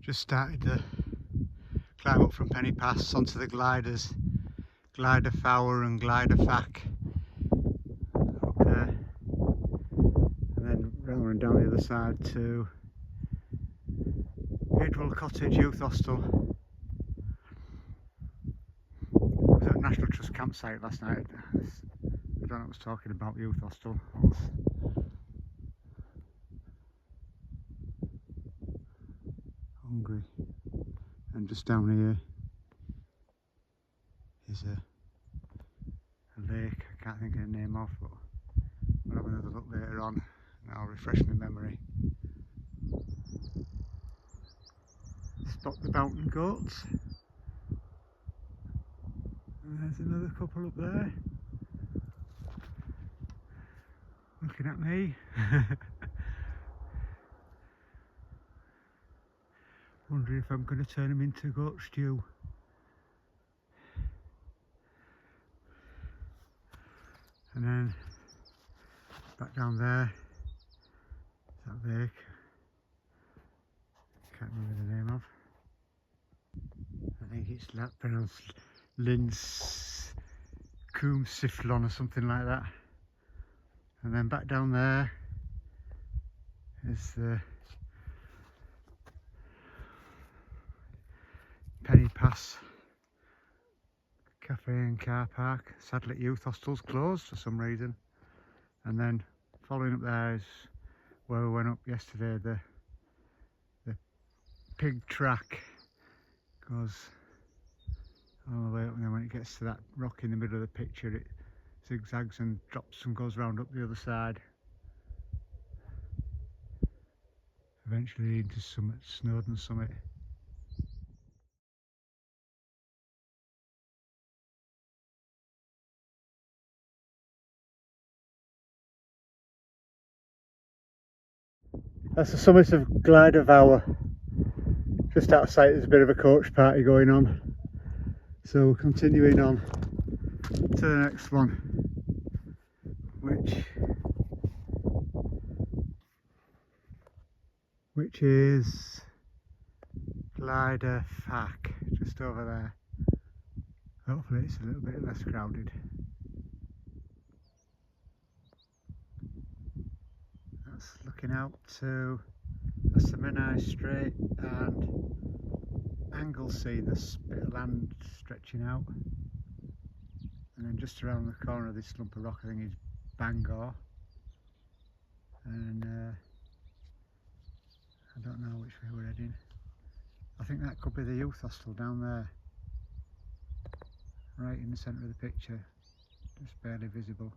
Just started to climb up from Penny Pass onto the gliders, Glider Fower and Glider Fack up there, and then round and down the other side to Idwell Cottage Youth Hostel. I was at a National Trust campsite last night. I don't know what I was talking about, Youth Hostel. I was hungry. And just down here is a lake I can't think of the name of, but we'll have another look later on and I'll refresh my memory. Spot the mountain goats. And there's another couple up there looking at me. Wondering if I'm going to turn them into goat stew. And then back down there, that lake, can't remember the name of. I think it's pronounced Linz Coomsiflon or something like that. And then back down there is the Penny Pass Cafe and Car Park. Sadly, Youth Hostel's closed for some reason. And then following up there is where we went up yesterday. The pig track goes all the way up, and then when it gets to that rock in the middle of the picture, it zigzags and drops and goes round up the other side, eventually into Snowdon Summit. That's the summit of Glider Fower. Just out of sight there's a bit of a coach party going on. So we're continuing on to the next one, which is Glider Fack, just over there. Hopefully it's a little bit less crowded. That's looking out to the Menai Strait and Anglesey, this bit of land stretching out. And then just around the corner of this lump of rock I think is Bangor. And I don't know which way we're heading. I think that could be the Youth Hostel down there, right in the centre of the picture, just barely visible,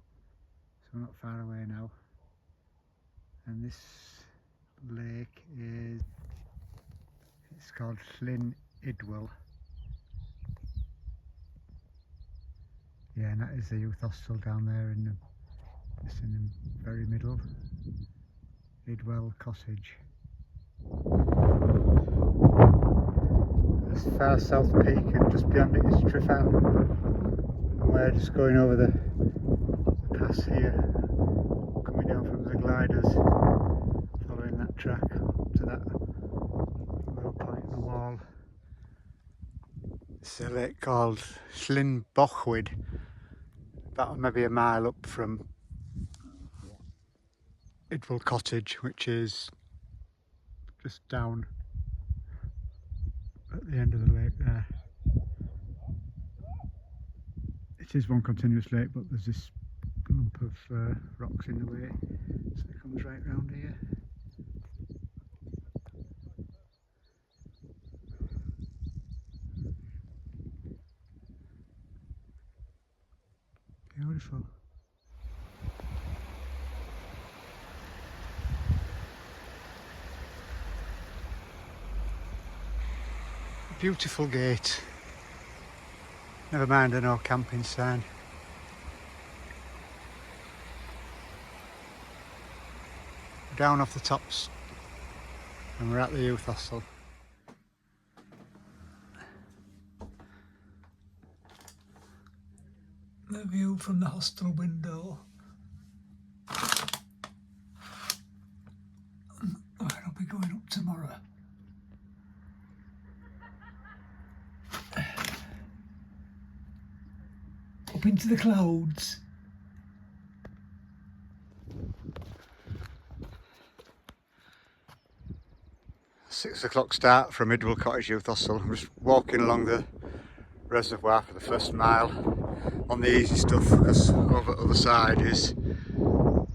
so we're not far away now. And this lake it's called Llyn Idwell. Yeah, and that is the Youth Hostel down there just in the very middle, Idwell Cottage. That's far south peak, and just beyond it is Trifan, and we're just going over the pass here, coming down from the gliders, following that track up to that low point in the wall. It's a lake called Llyn Bochwyd, about maybe a mile up from Idwell Cottage, which is just down at the end of the lake there. It is one continuous lake, but there's this lump of rocks in the way, so it comes right round here. Beautiful. Beautiful gate. Never mind a no camping sign. Down off the tops and we're at the Youth Hostel. The view from the hostel window. I'll be going up tomorrow. into the clouds. "6 o'clock start from Idwell Cottage Youth Hostel." I'm just walking along the reservoir for the first mile on the easy stuff, because over the other side is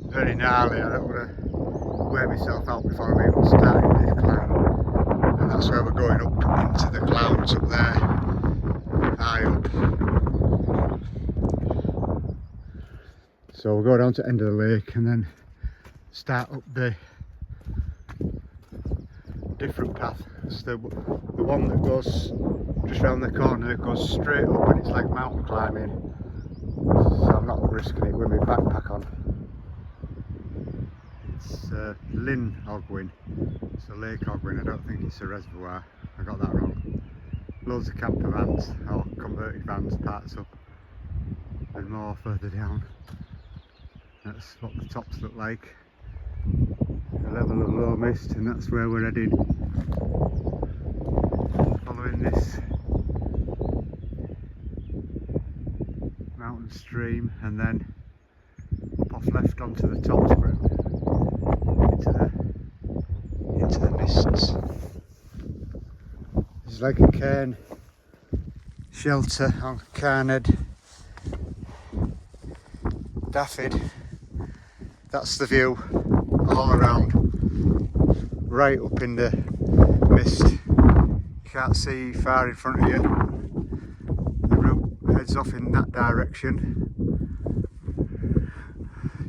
very gnarly. I don't want to wear myself out before I'm even starting this climb. And that's where we're going, up into the clouds up there, high up. So we'll go down to the end of the lake and then start up the different path. It's the one that goes just round the corner, it goes straight up, and it's like mountain climbing. So I'm not risking it with my backpack on. It's Lynn Ogwyn. It's a lake Ogwyn. I don't think it's a reservoir. I got that wrong. Loads of camper vans, or converted vans, parts up, and more further down. That's what the tops look like. A level of low mist, and that's where we're heading. Following this mountain stream, and then up off left onto the top into the mists. It's like a cairn shelter on Carned, Daffyd. That's the view all around, right up in the mist. You can't see far in front of you. The route heads off in that direction.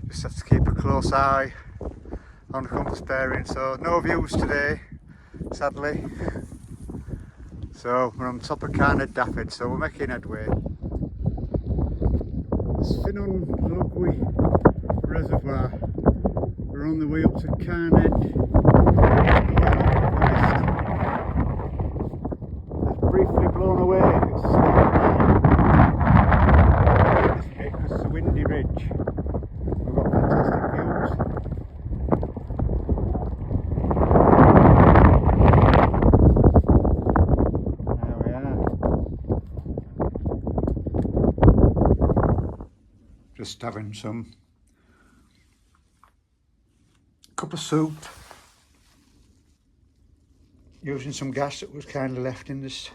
Just have to keep a close eye on the compass bearing. So no views today, sadly. So we're on top of Carned Daffyd, so we're making headway. Finon Lugwy Reservoir. We're on the way up to Carned. It's briefly blown away. This bit because it's a windy ridge. We've got fantastic views. There we are. Just having some cup of soup, using some gas that was kindly left in this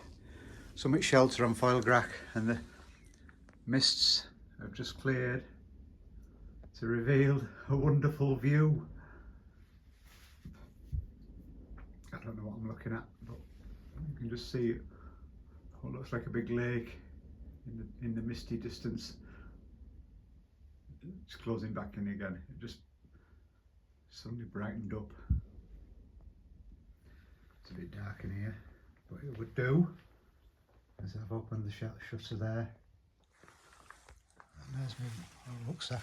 summit shelter on Foilgrack, and the mists have just cleared to reveal a wonderful view. I don't know what I'm looking at, but you can just see what looks like a big lake in the misty distance. It's closing back in again. It just suddenly brightened up. It's a bit dark in here, but it would do, as I've opened the shutter there. And there's my rucksack.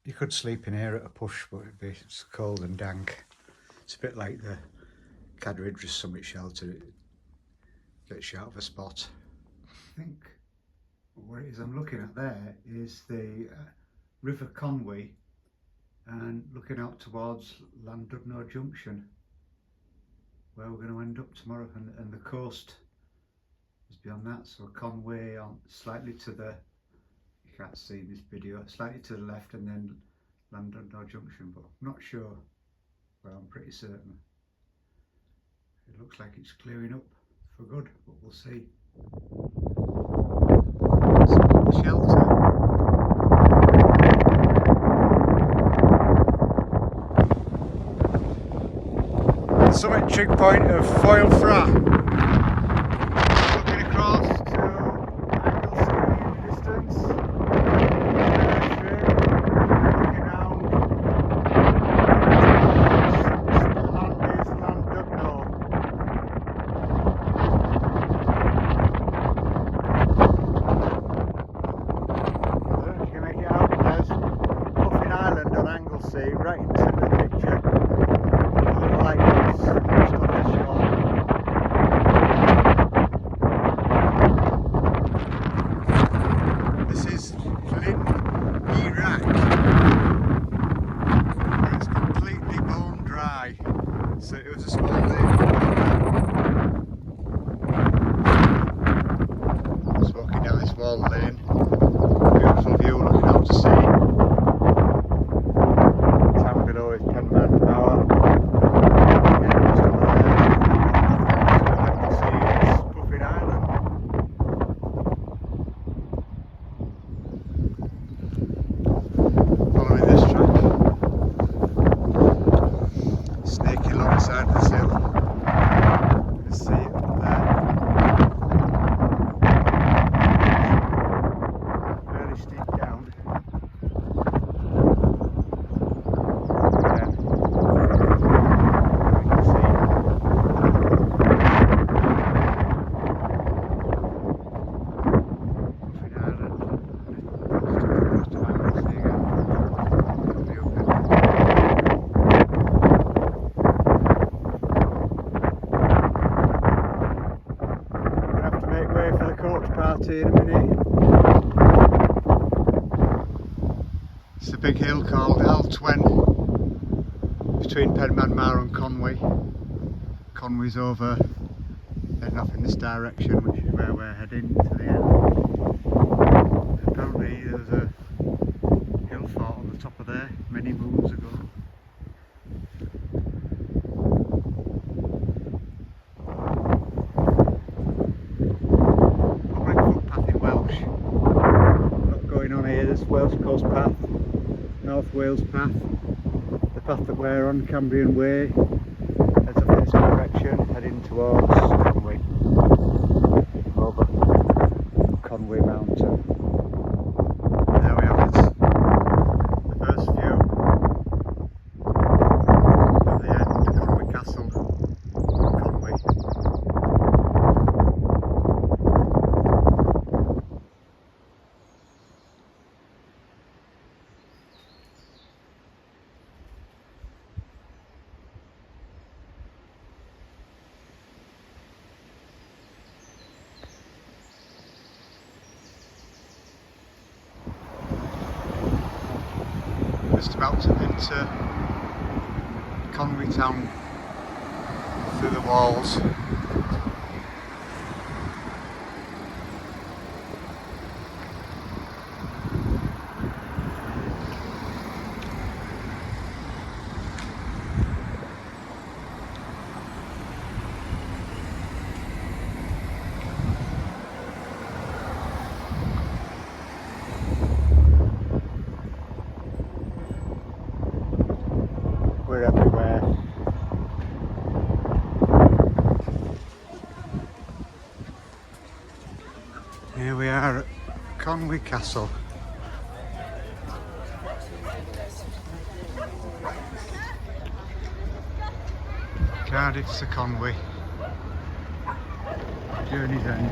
You could sleep in here at a push, but it's cold and dank. It's a bit like the Cadridge Summit shelter. It gets you out of a spot. I think what it is I'm looking at there is the River Conway, and looking out towards Llandudno Junction, where we're going to end up tomorrow, and the coast is beyond that. So Conway on slightly to the, you can't see in this video, slightly to the left, and then Llandudno Junction, but I'm not sure, well, I'm pretty certain. It looks like it's clearing up for good, but we'll see. The shelter. Summit checkpoint of Foilfra. Looking across to Anglesey in the distance. Looking down. Land is Llandudno. You can make it out. There's Muffin Island on Anglesey, right into the picture. This is Flynn Iraq, where it's completely bone dry. So it was a small lake. Just walking down this wall lane. side of the hill. You can see it up there. Fairly steep down. Again, you can see Puffin Island. Just about to see again. It'll be open. Make way for the coach party in a minute. It's a big hill called L20 between Penmanmar and Conwy. Conwy's over heading off in this direction, which is where we're heading to the end. Apparently there was a hill fort on the top of there many moons ago. This Wales Coast Path, North Wales Path, the path that we're on, Cambrian Way, heads up in this direction, heading towards Conwy, over Conwy Mountain. There we have it, the first view of the end, Conwy Castle, Conwy. Just about to enter Conwy town through the walls. We're everywhere. Here we are at Conwy Castle. Cardiff to Conwy. Journey's end.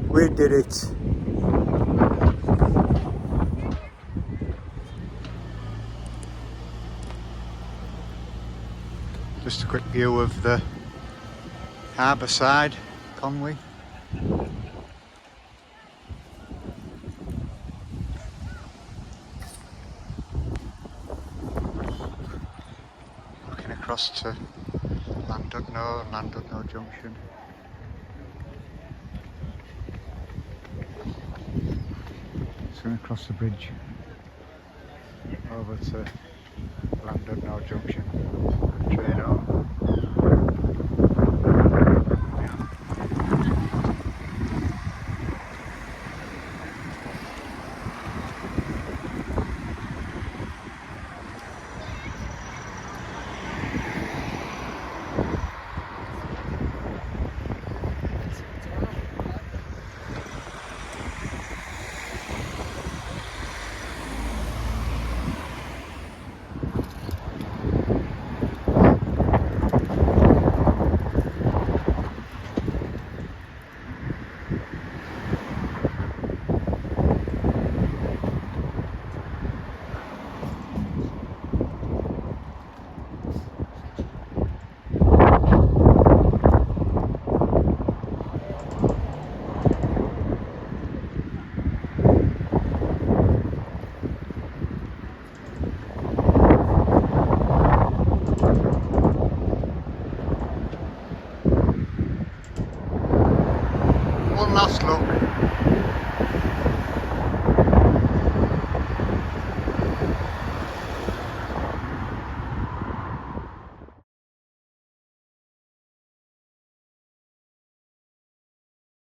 We did it. Just a quick view of the harbour side, Conwy. Looking across to Llandudno Junction. Going across the bridge over to Llandudno Junction. Train home.